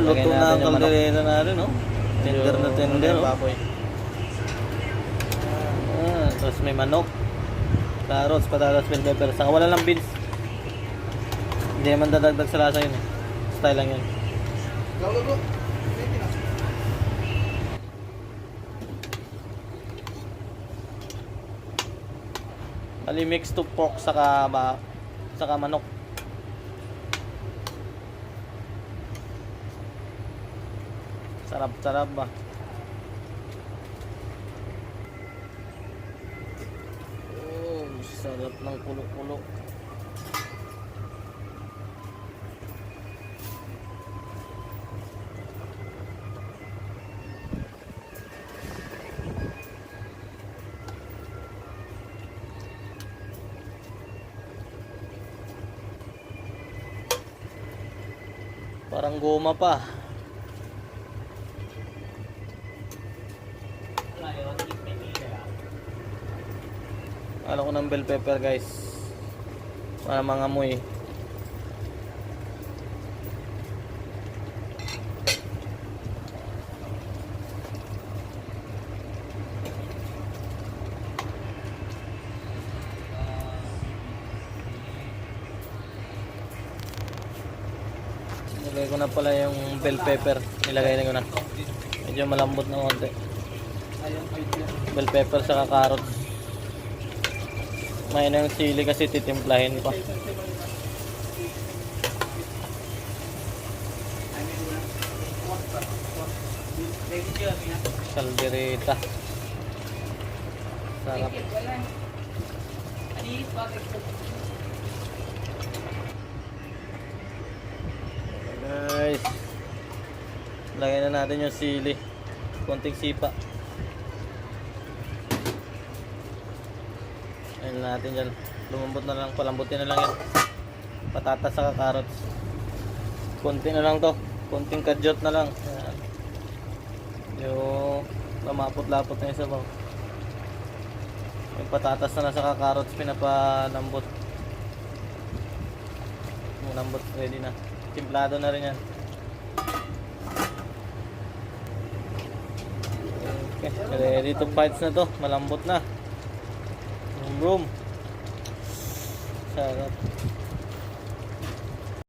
luto na ang kaldereta natin, no? Tender na tender, oh. Tapos may manok, carrots, patatas, bell pepper. Saka wala lang beans. Hindi naman dadagdag sa lasa yun, eh. Style lang yun. Bali mix to pork saka manok. Sarap ba? Oh, sarap ng kulo-kulo. Parang goma pa. Alam ko ng bell pepper, guys. Para mangamoy. Nilagay ko na pala yung bell pepper. Nilagay na ko na. Medyo malambot na konti. Bell pepper saka carrots. May na yung sili kasi titimplahin pa. Kaldereta. Sarap. Guys, lagyan na natin yung sili, konting sipa. Ayun natin dyan, lumambot na lang, palambutin na lang yan. Patatas saka carrots, konti na lang to, konting kadyot na lang. Ayan. Yung lamapot-lapot na yung sabaw. Yung patatas na lang saka carrots pinapalambot. Yung lambot ready na, timplado na rin yan. Okay, ready to fights na to, malambot na. Room. Sarap.